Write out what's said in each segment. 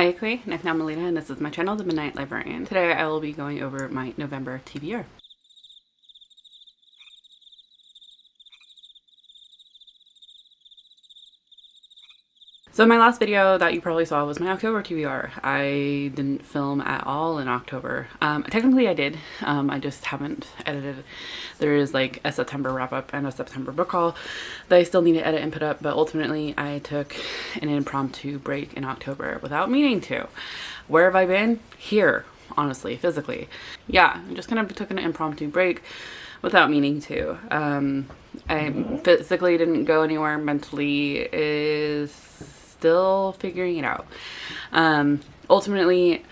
Hi, I'm Melina, and this is my channel, The Midnight Librarian. Today I will be going over my November TBR. So my last video that you probably saw was my October TBR. I didn't film at all in October. Technically I did, I just haven't edited. There is like a September wrap up and a September book haul that I still need to edit and put up, but ultimately I took an impromptu break in October without meaning to. Where have I been? Here, honestly, physically. Yeah, I just kind of took an impromptu break without meaning to. I physically didn't go anywhere. Mentally is still figuring it out. Ultimately,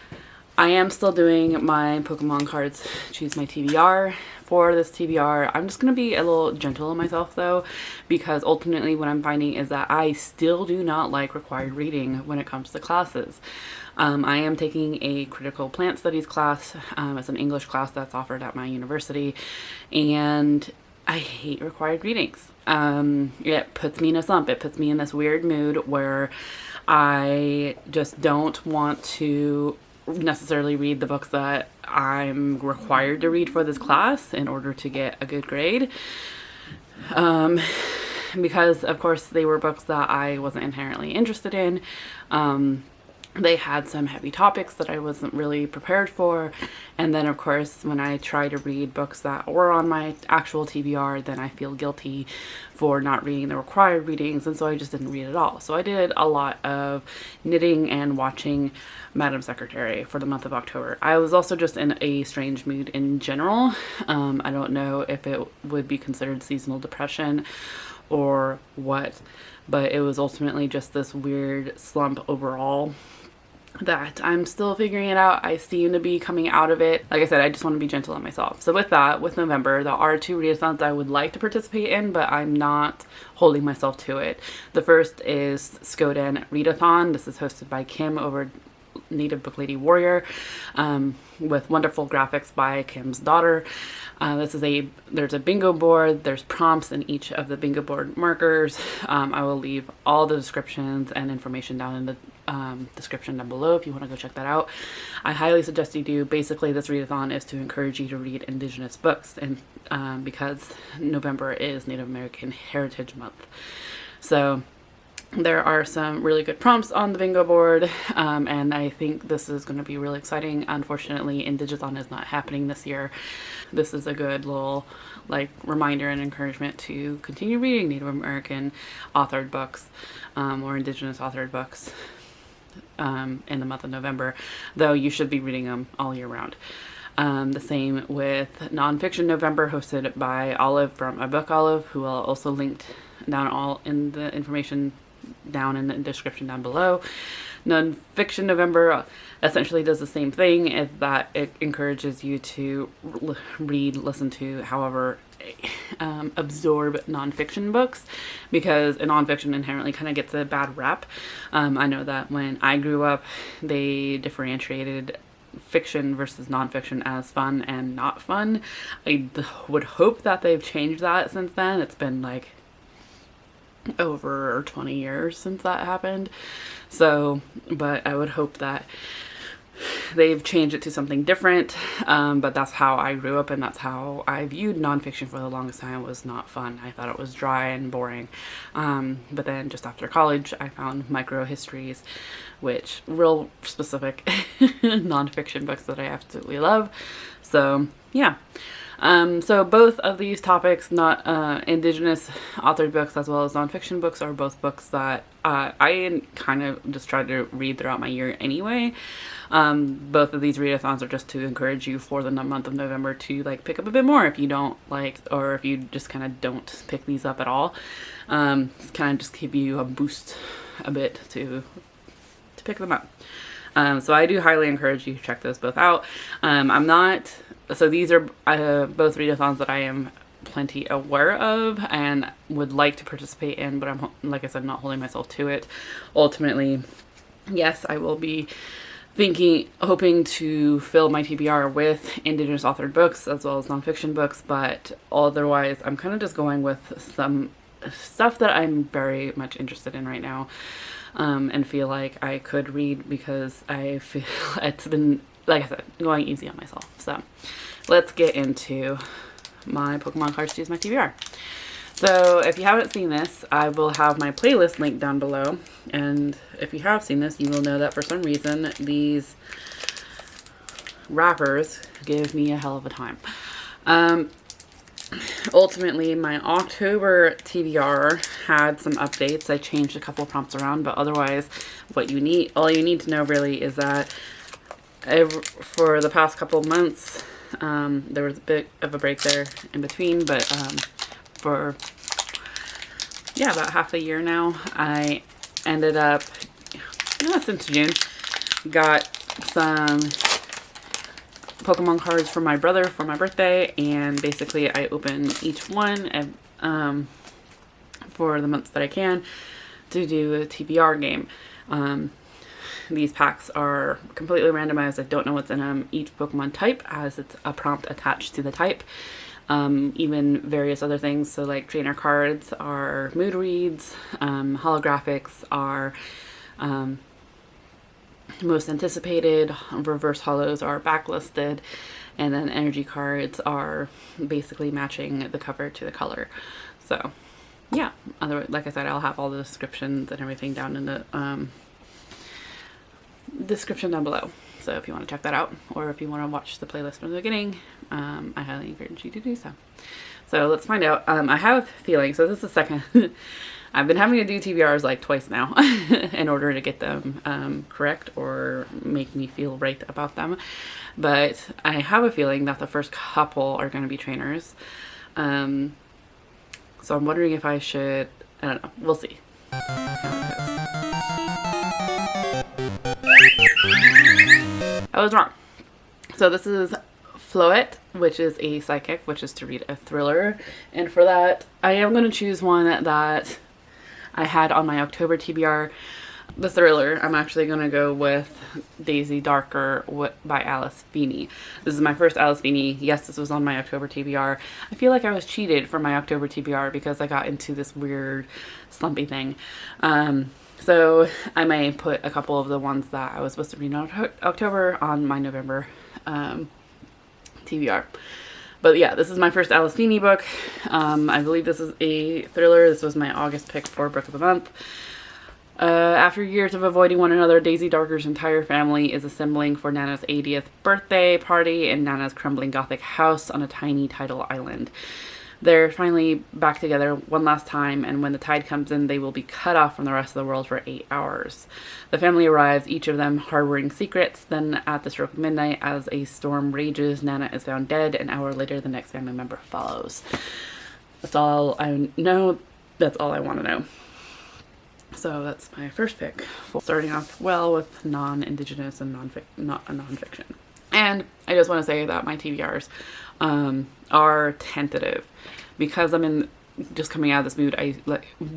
I am still doing my Pokemon cards, choose my TBR. For this TBR, I'm just going to be a little gentle on myself though, because ultimately what I'm finding is that I still do not like required reading when it comes to classes. I am taking a critical plant studies class. It's an English class that's offered at my university, and I hate required readings. It puts me in a slump. It puts me in this weird mood where I just don't want to necessarily read the books that I'm required to read for this class in order to get a good grade. Because of course they were books that I wasn't inherently interested in. They had some heavy topics that I wasn't really prepared for, and then of course when I try to read books that were on my actual TBR, then I feel guilty for not reading the required readings, and so I just didn't read at all. So I did a lot of knitting and watching Madam Secretary for the month of October. I was also just in a strange mood in general. I don't know if it would be considered seasonal depression or what, but it was ultimately just this weird slump overall that I'm still figuring it out. I seem to be coming out of it. Like I said, I just want to be gentle on myself. So with that, with November, there are two readathons I would like to participate in, but I'm not holding myself to it. The first is Skoden Readathon. This is hosted by Kim over Native Book Lady Warrior, with wonderful graphics by Kim's daughter. There's a bingo board, there's prompts in each of the bingo board markers. I will leave all the descriptions and information down in the description down below if you want to go check that out. I highly suggest you do. Basically, this readathon is to encourage you to read Indigenous books, and because November is Native American Heritage Month. So there are some really good prompts on the bingo board, and I think this is going to be really exciting. Unfortunately, Indigathon is not happening this year. This is a good little reminder and encouragement to continue reading Native American authored books, or Indigenous authored books in the month of November, though you should be reading them all year round. The same with Nonfiction November, hosted by Olive from A Book Olive, who will also linked down all in the information down in the description down below. Nonfiction November essentially does the same thing, is that it encourages you to read, listen to, however, absorb nonfiction books, because a nonfiction inherently kind of gets a bad rap. I know that when I grew up, they differentiated fiction versus nonfiction as fun and not fun. I would hope that they've changed that since then. It's been like over 20 years since that happened. So, but I would hope that they've changed it to something different. But that's how I grew up, and that's how I viewed nonfiction for the longest time. It was not fun. I thought it was dry and boring. But then just after college, I found micro histories, which real specific nonfiction books that I absolutely love. So yeah. So both of these topics, not Indigenous authored books as well as nonfiction books, are both books that I kind of just try to read throughout my year anyway. Both of these readathons are just to encourage you for the month of November to pick up a bit more if you don't or if you just kind of don't pick these up at all. Kind of just give you a boost a bit to pick them up. So I do highly encourage you to check those both out. So these are both readathons that I am plenty aware of and would like to participate in, but I'm, like I said, not holding myself to it. Ultimately, yes, I will be hoping to fill my TBR with Indigenous authored books as well as nonfiction books, but otherwise I'm kind of just going with some stuff that I'm very much interested in right now. and feel like I could read, because I feel it's been, like I said, going easy on myself. So let's get into my Pokemon cards to use my TBR. So if you haven't seen this, I will have my playlist linked down below. And if you have seen this, you will know that for some reason these wrappers give me a hell of a time. Ultimately, my October TBR had some updates. I changed a couple of prompts around, but otherwise, all you need to know really is that for the past couple of months, there was a bit of a break there in between, but for about half a year now, I ended up, since June, got some Pokemon cards for my brother for my birthday, and basically I open each one for the months that I can to do a TBR game. These packs are completely randomized. I don't know what's in them. Each Pokemon type has a prompt attached to the type. Even various other things. So like trainer cards are mood reads, holographics are most anticipated, reverse holos are backlisted, and then energy cards are basically matching the cover to the color. So yeah, like I said, I'll have all the descriptions and everything down in the description down below. So if you want to check that out, or if you want to watch the playlist from the beginning, I highly encourage you to do so. So let's find out. I have a feeling, so this is the second, I've been having to do TBRs like twice now in order to get them correct or make me feel right about them. But I have a feeling that the first couple are going to be trainers. So I'm wondering if I should, I don't know, we'll see I was wrong. So this is Floette, which is a psychic, which is to read a thriller. And for that, I am going to choose one that I had on my October TBR. The thriller, I'm actually going to go with Daisy Darker by Alice Feeney. This is my first Alice Feeney. Yes, this was on my October TBR. I feel like I was cheated for my October TBR because I got into this weird slumpy thing. So I may put a couple of the ones that I was supposed to read in October on my November TBR. But yeah, this is my first Alice Feeney book. I believe this is a thriller. This was my August pick for Book of the Month. After years of avoiding one another, Daisy Darker's entire family is assembling for Nana's 80th birthday party in Nana's crumbling Gothic house on a tiny tidal island. They're finally back together one last time, and when the tide comes in, they will be cut off from the rest of the world for 8 hours. The family arrives, each of them harboring secrets. Then, at the stroke of midnight, as a storm rages, Nana is found dead. An hour later, the next family member follows. That's all I know. That's all I want to know. So that's my first pick. Starting off well with non-Indigenous and non-fiction. And I just want to say that my TBRs are tentative because I'm just coming out of this mood. I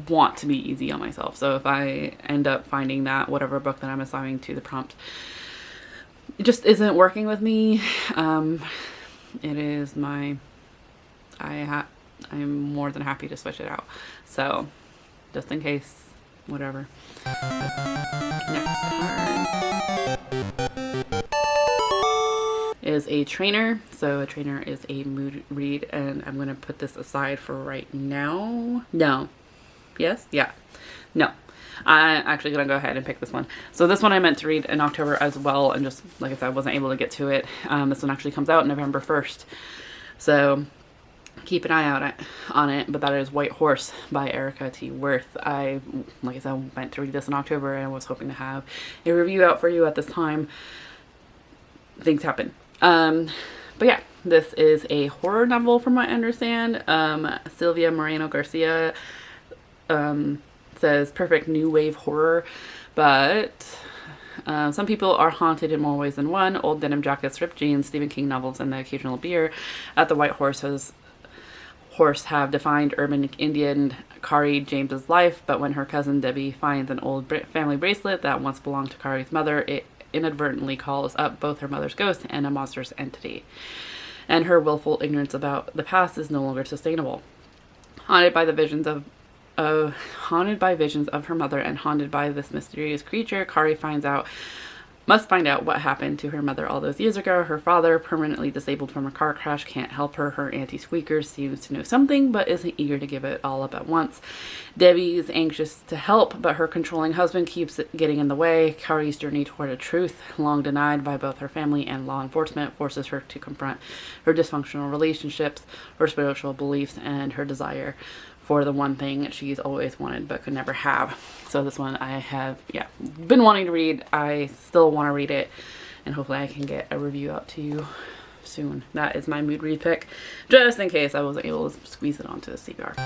want to be easy on myself. So if I end up finding that whatever book that I'm assigning to the prompt it just isn't working with me, it is I'm more than happy to switch it out. So just in case, whatever. Next card is a trainer. So a trainer is a mood read, and I'm going to put this aside for right now. No. Yes? Yeah. No. I'm actually going to go ahead and pick this one. So this one I meant to read in October as well, and just, like I said, I wasn't able to get to it. This one actually comes out November 1st. So keep an eye out on it, but that is White Horse by Erica T. Worth. Like I said, I meant to read this in October, and I was hoping to have a review out for you at this time. Things happen. But yeah, this is a horror novel from what I understand. Sylvia Moreno Garcia says perfect new wave horror, but some people are haunted in more ways than one. Old denim jackets, ripped jeans, Stephen King novels, and the occasional beer at the White Horse have defined urban Indian Kari James's life, but when her cousin Debbie finds an old family bracelet that once belonged to Kari's mother, it inadvertently calls up both her mother's ghost and a monstrous entity, and her willful ignorance about the past is no longer sustainable. Haunted by the visions of Haunted by visions of her mother and haunted by this mysterious creature, Kari must find out what happened to her mother all those years ago. Her father, permanently disabled from a car crash, can't help her. Her auntie Squeaker seems to know something, but isn't eager to give it all up at once. Debbie is anxious to help, but her controlling husband keeps getting in the way. Kari's journey toward a truth, long denied by both her family and law enforcement, forces her to confront her dysfunctional relationships, her spiritual beliefs, and her desire for the one thing she's always wanted but could never have. So this one I have, been wanting to read. I still want to read it, and hopefully I can get a review out to you soon. That is my mood read pick, just in case I wasn't able to squeeze it onto the TBR.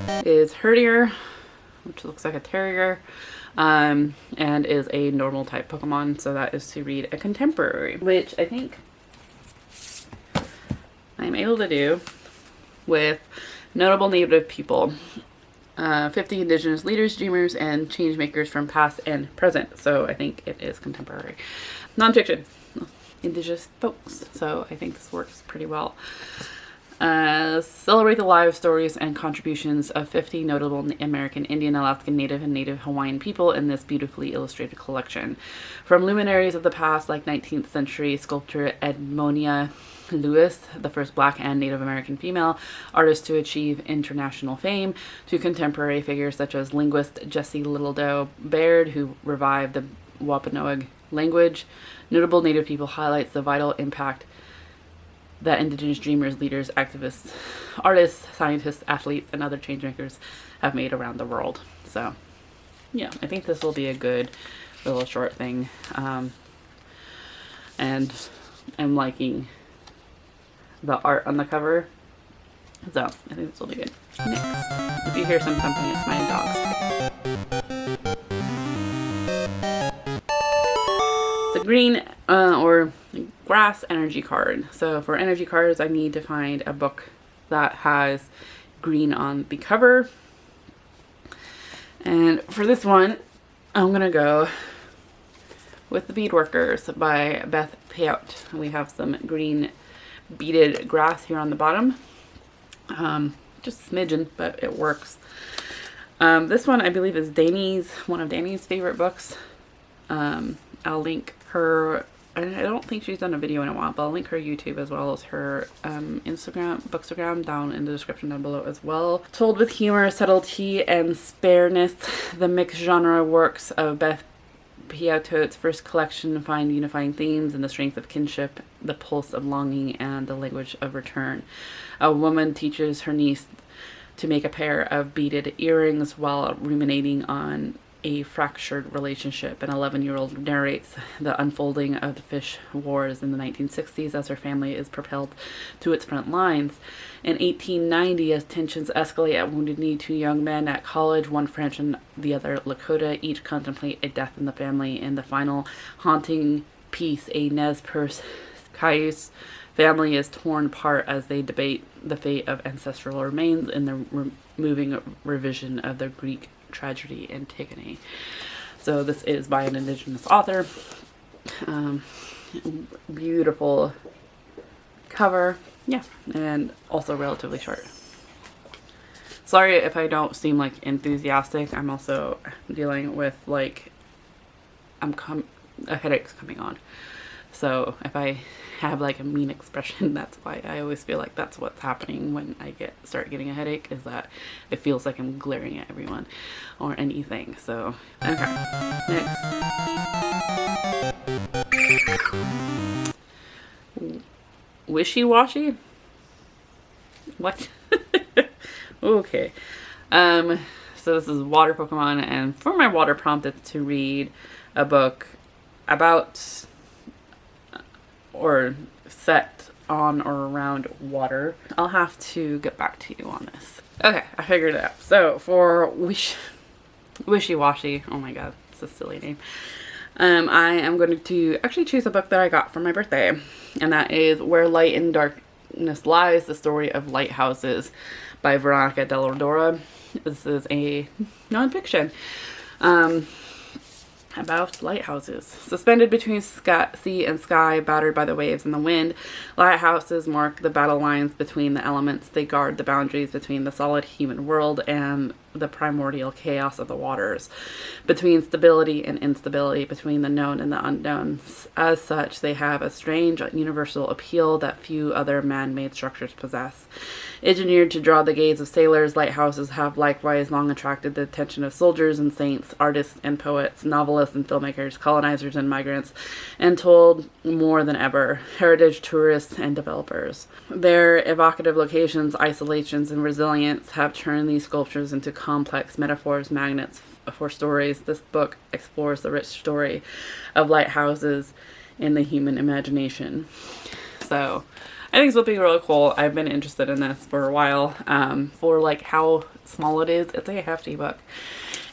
Next is Herdier, which looks like a terrier, and is a normal type Pokemon. So that is to read a contemporary, which I think I'm able to do with notable Native people, 50 Indigenous leaders, dreamers, and change makers from past and present. So I think it is contemporary. Nonfiction, Indigenous folks. So I think this works pretty well. Celebrate the lives, stories, and contributions of 50 notable American, Indian, Alaskan, Native, and Native Hawaiian people in this beautifully illustrated collection. From luminaries of the past like 19th century sculptor Edmonia Lewis, the first Black and Native American female artist to achieve international fame, to contemporary figures such as linguist Jessie Littledoe Baird, who revived the Wampanoag language. Notable Native people highlights the vital impact that Indigenous dreamers, leaders, activists, artists, scientists, athletes, and other changemakers have made around the world. So, yeah, I think this will be a good little short thing. And I'm liking the art on the cover. So, I think this will be good. Next, if you hear some thumping, it's my dogs. It's a green or grass energy card. So for energy cards, I need to find a book that has green on the cover. And for this one, I'm gonna go with The Beadworkers by Beth Payout. We have some green beaded grass here on the bottom. Just a smidgen, but it works. This one I believe is one of Dani's favorite books. I'll link her. I don't think she's done a video in a while, but I'll link her YouTube as well as her bookstagram down in the description down below as well. Told with humor, subtlety, and spareness, the mixed genre works of Beth Piaut's first collection find unifying themes in the strength of kinship, the pulse of longing, and the language of return. A woman teaches her niece to make a pair of beaded earrings while ruminating on a fractured relationship. An 11-year-old narrates the unfolding of the fish wars in the 1960s as her family is propelled to its front lines. In 1890, as tensions escalate at Wounded Knee, two young men at college, one French and the other Lakota, each contemplate a death in the family. In the final haunting piece, a Nez Perce Cayuse family is torn apart as they debate the fate of ancestral remains in the moving revision of the Greek tragedy Antigone. So this is by an Indigenous author. Beautiful cover, yeah, and also relatively short. Sorry if I don't seem like enthusiastic. I'm also dealing with like a headache's coming on. So if I have like a mean expression, that's why. I always feel like that's what's happening when I start getting a headache, is that it feels like I'm glaring at everyone or anything. So okay, next. Wishy-washy? What? Okay. So this is water Pokemon, and for my water prompt, it's to read a book about or set on or around water. I'll have to get back to you on this. Okay, I figured it out. So for Wishy-washy, oh my god, it's a silly name. I am going to actually choose a book that I got for my birthday, and that is Where Light and Darkness Lies, the Story of Lighthouses by Veronica Della Dora. This is a nonfiction. about lighthouses. Suspended between sea and sky, battered by the waves and the wind, lighthouses mark the battle lines between the elements. They guard the boundaries between the solid human world and the primordial chaos of the waters, between stability and instability, between the known and the unknown. As such, they have a strange universal appeal that few other man-made structures possess. Engineered to draw the gaze of sailors, lighthouses have likewise long attracted the attention of soldiers and saints, artists and poets, novelists and filmmakers, colonizers and migrants, and told more than ever, heritage tourists and developers. Their evocative locations, isolations, and resilience have turned these sculptures into complex metaphors, magnets for stories. This book explores the rich story of lighthouses in the human imagination. So I think this will be really cool. I've been interested in this for a while. For like how small it is, it's a hefty book.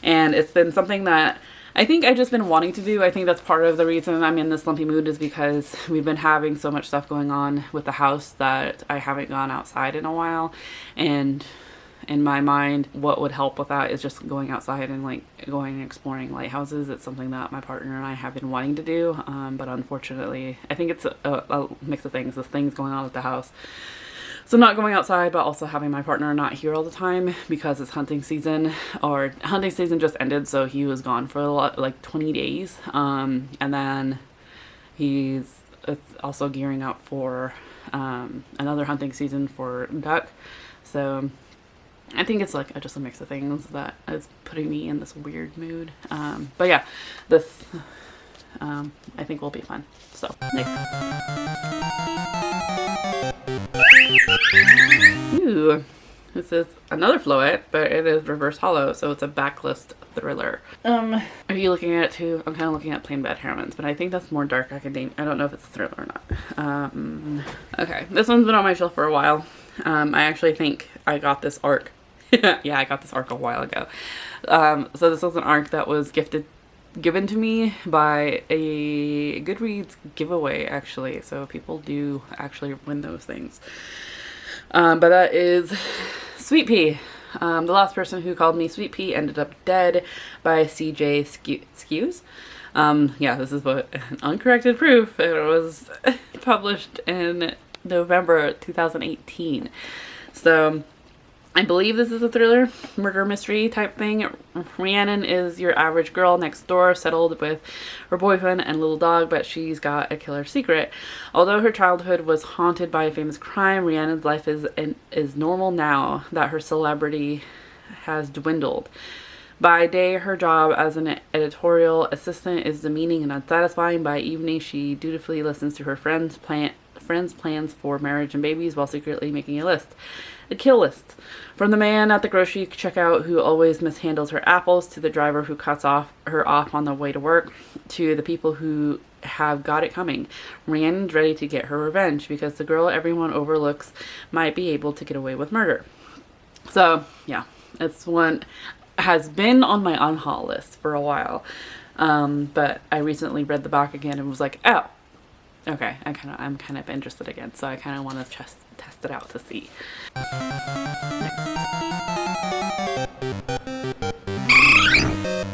And it's been something that I think I've just been wanting to do. I think that's part of the reason I'm in this slumpy mood is because we've been having so much stuff going on with the house that I haven't gone outside in a while. And in my mind, what would help with that is just going outside and like going and exploring lighthouses. It's something that my partner and I have been wanting to do, but unfortunately, I think it's a mix of things. There's things going on at the house. So not going outside, but also having my partner not here all the time because it's hunting season, or hunting season just ended, so he was gone for like 20 days. And then it's also gearing up for another hunting season for duck. So I think it's like just a mix of things that is putting me in this weird mood. But yeah, this I think will be fun. So next. Ooh, this is another Floet, but it is reverse holo, so it's a backlist thriller. Are you looking at it too? I'm kind of looking at Plain Bad Heroines, but I think that's more dark academia. I don't know if it's a thriller or not. Okay, this one's been on my shelf for a while. I actually think I got this arc. Yeah, I got this arc a while ago. So this was an arc that was given to me by a Goodreads giveaway, actually. So people do actually win those things. But that is Sweet Pea. The last person who called me Sweet Pea ended up dead by CJ Skews. Yeah, this is what uncorrected proof. It was published in November 2018. So I believe this is a thriller, murder mystery type thing. Rhiannon is your average girl next door, settled with her boyfriend and little dog, but she's got a killer secret. Although her childhood was haunted by a famous crime, Rhiannon's life is normal now that her celebrity has dwindled. By day, her job as an editorial assistant is demeaning and unsatisfying. By evening, she dutifully listens to her friends' plans for marriage and babies while secretly making a list. A kill list. From the man at the grocery checkout who always mishandles her apples, to the driver who cuts her off on the way to work, to the people who have got it coming. Rhiannon's ready to get her revenge because the girl everyone overlooks might be able to get away with murder. So, yeah, it's one has been on my unhaul list for a while. But I recently read the back again and was like, oh, okay, I'm kind of interested again. So I kind of want to test it out to see.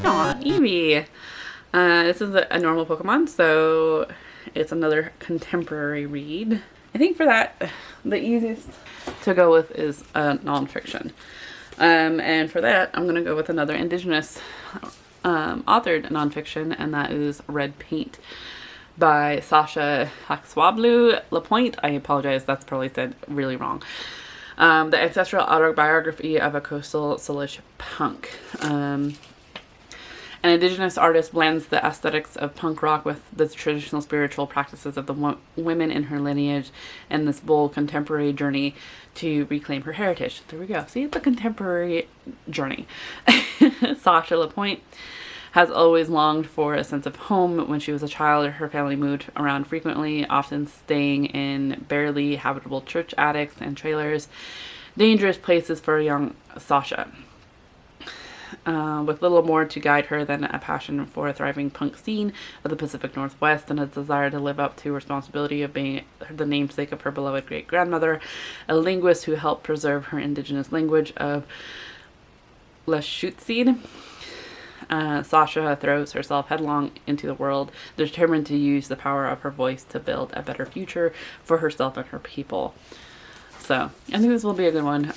Aw, Eevee. This is a normal Pokemon, so it's another contemporary read. I think for that, the easiest to go with is nonfiction. And for that, I'm going to go with another Indigenous authored nonfiction, and that is Red Paint by Sasha Haxwablu Lapointe. I apologize, that's probably said really wrong. The ancestral autobiography of a coastal Salish punk. An Indigenous artist blends the aesthetics of punk rock with the traditional spiritual practices of the women in her lineage and this bold contemporary journey to reclaim her heritage. There we go. See, it's a contemporary journey. Sasha Lapointe has always longed for a sense of home. When she was a child, her family moved around frequently, often staying in barely habitable church attics and trailers, dangerous places for young Sasha. With little more to guide her than a passion for a thriving punk scene of the Pacific Northwest and a desire to live up to responsibility of being the namesake of her beloved great-grandmother, a linguist who helped preserve her indigenous language of Lashutseed. Sasha throws herself headlong into the world, determined to use the power of her voice to build a better future for herself and her people. So I think this will be a good one.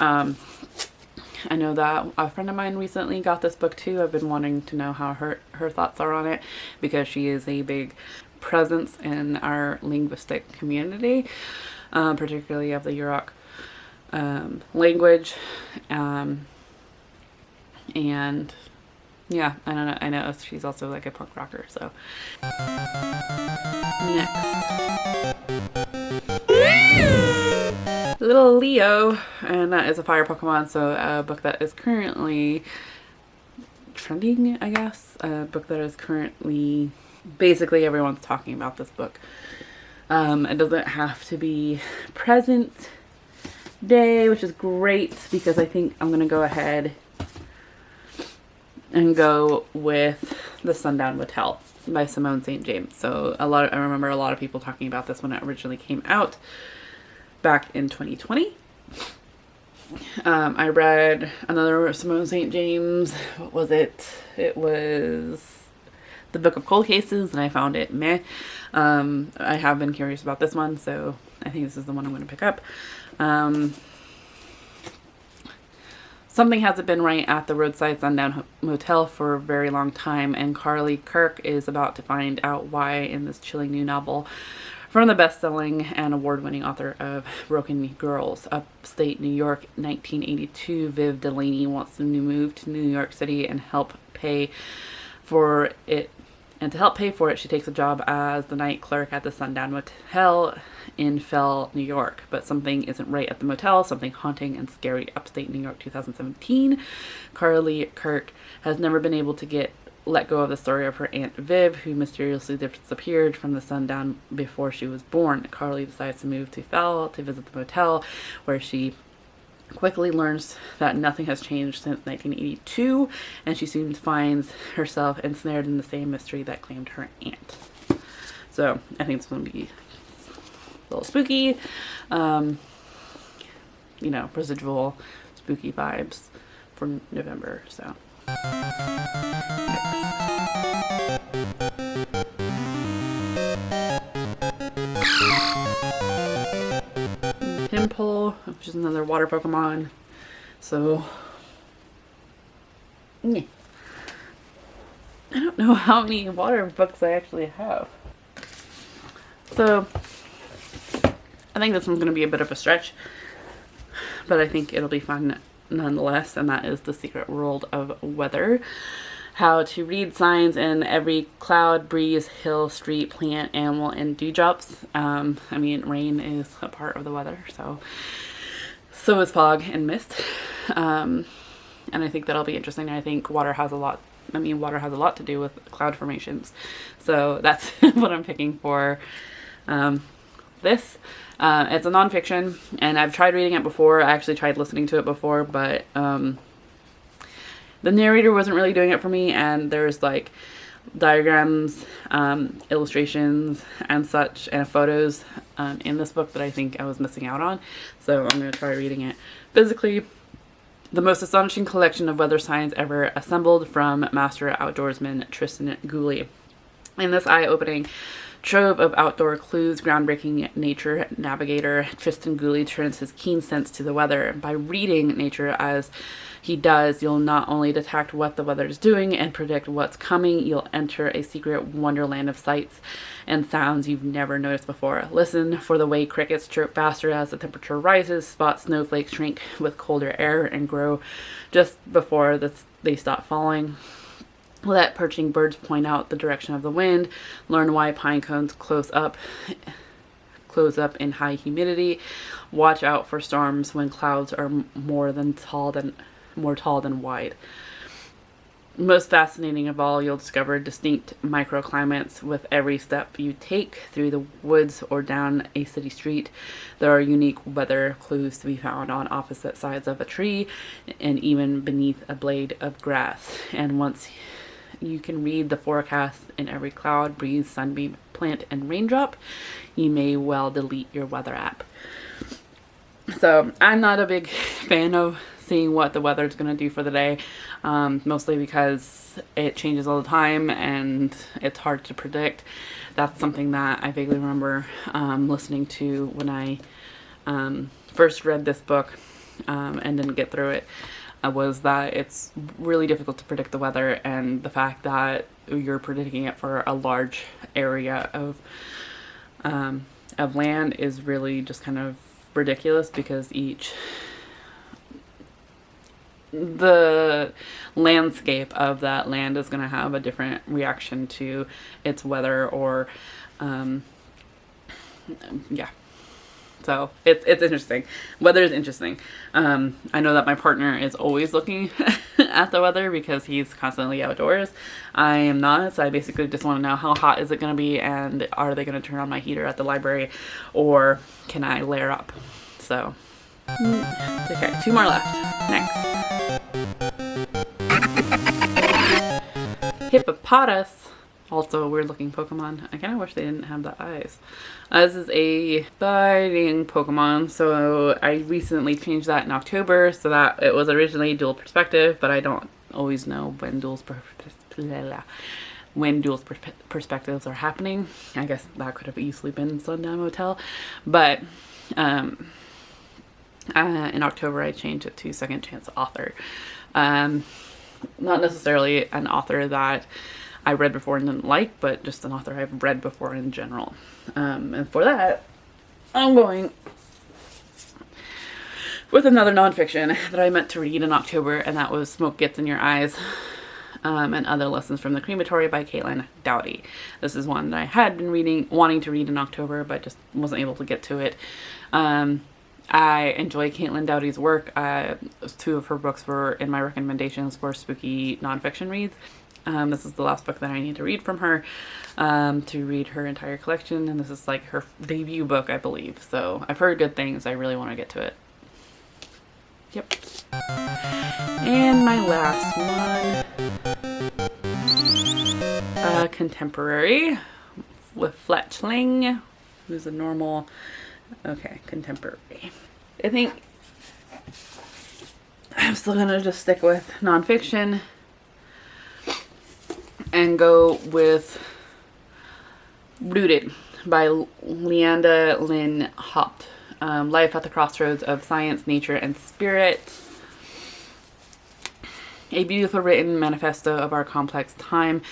I know that a friend of mine recently got this book too. I've been wanting to know how her thoughts are on it, because she is a big presence in our linguistic community, particularly of the Yurok language. And yeah, I don't know. I know she's also like a punk rocker. So next, Little Leo, and that is a fire Pokemon. So a book that is currently trending, I guess. A book that is currently, basically everyone's talking about this book. It doesn't have to be present day, which is great, because I think I'm gonna go ahead and go with The Sundown Motel by Simone St. James. So I remember a lot of people talking about this when it originally came out back in 2020. I read another Simone St. James. What was it? It was The Book of Cold Cases, and I found it meh. I have been curious about this one, so I think this is the one I'm going to pick up. Something hasn't been right at the roadside Sundown Motel for a very long time, and Carly Kirk is about to find out why in this chilling new novel from the best-selling and award-winning author of Broken Girls, upstate New York, 1982. Viv Delaney wants to move to New York City and help pay for it. And to help pay for it, she takes a job as the night clerk at the Sundown Motel in Fell, New York. But something isn't right at the motel, something haunting and scary. Upstate New York, 2017. Carly Kirk has never been able to let go of the story of her Aunt Viv, who mysteriously disappeared from the Sundown before she was born. Carly decides to move to Fell to visit the motel, where she quickly learns that nothing has changed since 1982, and she soon finds herself ensnared in the same mystery that claimed her aunt. So I think it's going to be a little spooky, residual spooky vibes for November. So Pimple, which is another water Pokemon. So I don't know how many water books I actually have. So I think this one's going to be a bit of a stretch, but I think it'll be fun nonetheless, and that is The Secret World of Weather. How to read signs in every cloud, breeze, hill, street, plant, animal, and dewdrops. Rain is a part of the weather, so is fog and mist. And I think that'll be interesting. I think water has a lot to do with cloud formations. So that's what I'm picking for this. It's a nonfiction, and I've tried reading it before. I actually tried listening to it before, but the narrator wasn't really doing it for me, and there's like diagrams, illustrations, and such, and photos in this book that I think I was missing out on. So I'm going to try reading it. Physically, the most astonishing collection of weather signs ever assembled from master outdoorsman Tristan Gooley. In this eye-opening trove of outdoor clues, groundbreaking nature navigator Tristan Gooley turns his keen sense to the weather. By reading nature as he does, you'll not only detect what the weather is doing and predict what's coming, you'll enter a secret wonderland of sights and sounds you've never noticed before. Listen for the way crickets chirp faster as the temperature rises, spot snowflakes shrink with colder air and grow just before they stop falling. Let perching birds point out the direction of the wind. Learn why pine cones close up in high humidity. Watch out for storms when clouds are more tall than wide. Most fascinating of all, you'll discover distinct microclimates with every step you take through the woods or down a city street. There are unique weather clues to be found on opposite sides of a tree and even beneath a blade of grass. And once you can read the forecast in every cloud, breeze, sunbeam, plant, and raindrop, you may well delete your weather app. So I'm not a big fan of seeing what the weather is going to do for the day, mostly because it changes all the time and it's hard to predict. That's something that I vaguely remember listening to when I first read this book and didn't get through it, was that it's really difficult to predict the weather, and the fact that you're predicting it for a large area of land is really just kind of ridiculous, because the landscape of that land is going to have a different reaction to its weather, or yeah. So it's interesting. Weather is interesting. I know that my partner is always looking at the weather because he's constantly outdoors. I am not, so I basically just want to know how hot is it going to be, and are they going to turn on my heater at the library, or can I layer up? So, okay, 2 more left. Next. Hippopotas. Also a weird looking Pokemon. I kind of wish they didn't have the eyes. This is a fighting Pokemon. So I recently changed that in October, so that it was originally dual perspective, but I don't always know when dual perspectives are happening. I guess that could have easily been Sundown Motel. But in October I changed it to Second Chance Author. Not necessarily an author that I read before and didn't like, but just an author I've read before in general. And for that, I'm going with another nonfiction that I meant to read in October, and that was Smoke Gets in Your Eyes, and Other Lessons from the Crematory by Caitlin Doughty. This is one that I had been wanting to read in October, but just wasn't able to get to it. I enjoy Caitlin Doughty's work. 2 of her books were in my recommendations for spooky nonfiction reads. This is the last book that I need to read from her, to read her entire collection, and this is like her debut book, I believe. So I've heard good things. I really want to get to it. Yep. And my last one, contemporary with Fletchling, who's a normal, okay, contemporary. I think I'm still gonna just stick with nonfiction and go with Rooted by Leanda Lynn Haupt. Life at the Crossroads of Science, Nature, and Spirit. A beautiful written manifesto of our complex time.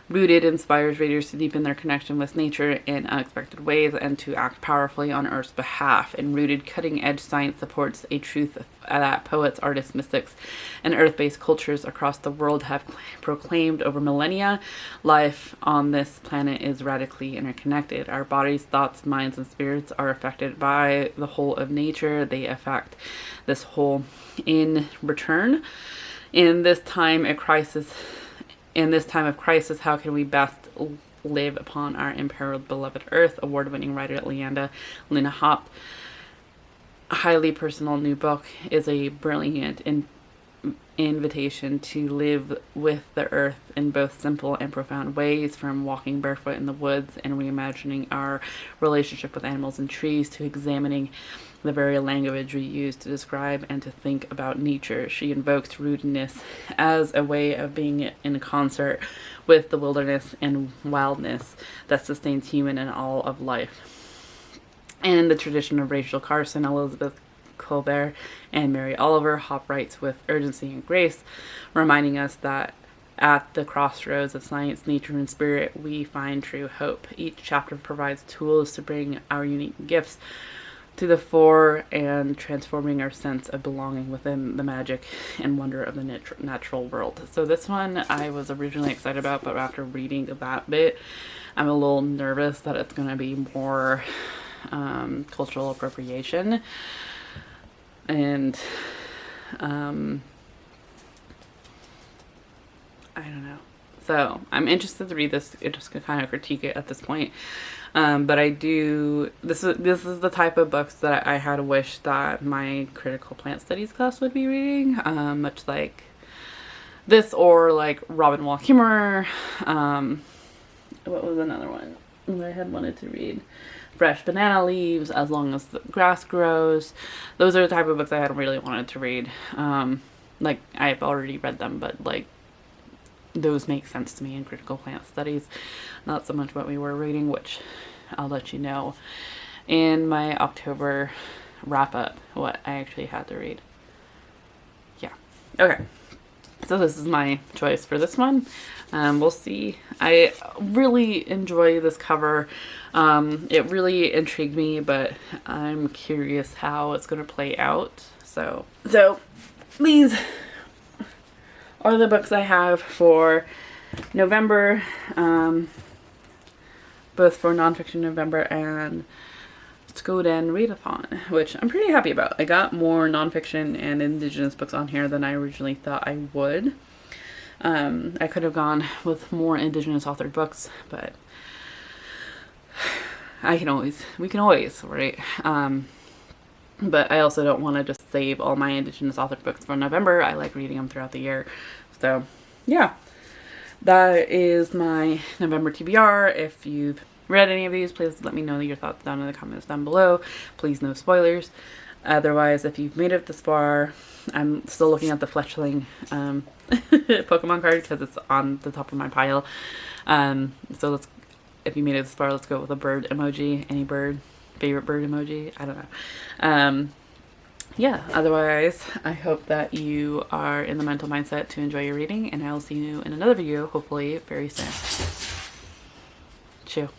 Rooted inspires readers to deepen their connection with nature in unexpected ways and to act powerfully on Earth's behalf. In Rooted, cutting-edge science supports a truth that poets, artists, mystics, and Earth-based cultures across the world have proclaimed over millennia. Life on this planet is radically interconnected. Our bodies, thoughts, minds, and spirits are affected by the whole of nature. They affect this whole in return. In this time of crisis, how can we best live upon our imperiled beloved Earth? Award-winning writer Leanda Lynn Haupt. Highly personal new book is a brilliant invitation to live with the earth in both simple and profound ways, from walking barefoot in the woods and reimagining our relationship with animals and trees, to examining the very language we use to describe and to think about nature. She invokes rootedness as a way of being in concert with the wilderness and wildness that sustains human and all of life. In the tradition of Rachel Carson, Elizabeth Colbert, and Mary Oliver, Haupt writes with urgency and grace, reminding us that at the crossroads of science, nature, and spirit, we find true hope. Each chapter provides tools to bring our unique gifts to the fore and transforming our sense of belonging within the magic and wonder of the natural world. So this one I was originally excited about, but after reading that bit, I'm a little nervous that it's going to be more cultural appropriation. And I don't know. So I'm interested to read this. It just could kind of critique it at this point. But I do. This is the type of books that I had wished that my critical plant studies class would be reading. Much like this, or like Robin Wall Kimmerer. What was another one? I had wanted to read Fresh Banana Leaves, As Long as the Grass Grows. Those are the type of books I had really wanted to read. Like, I've already read them, but like, those make sense to me in critical plant studies. Not so much what we were reading, which I'll let you know in my October wrap up what I actually had to read. Yeah. Okay. So this is my choice for this one. We'll see. I really enjoy this cover. It really intrigued me, but I'm curious how it's going to play out. So these are the books I have for November, both for Nonfiction November and Skoden Readathon, which I'm pretty happy about. I got more nonfiction and indigenous books on here than I originally thought I would. I could have gone with more indigenous authored books, but we can always, right? But I also don't want to just save all my indigenous authored books for November. I like reading them throughout the year. So yeah, that is my November TBR. If you've read any of these, please let me know your thoughts down in the comments down below. Please no spoilers. Otherwise, if you've made it this far, I'm still looking at the Fletchling Pokemon card because it's on the top of my pile. So if you made it this far, let's go with a bird emoji. Any bird, favorite bird emoji. I don't know. Yeah, otherwise, I hope that you are in the mental mindset to enjoy your reading, and I will see you in another video, hopefully very soon. Chew.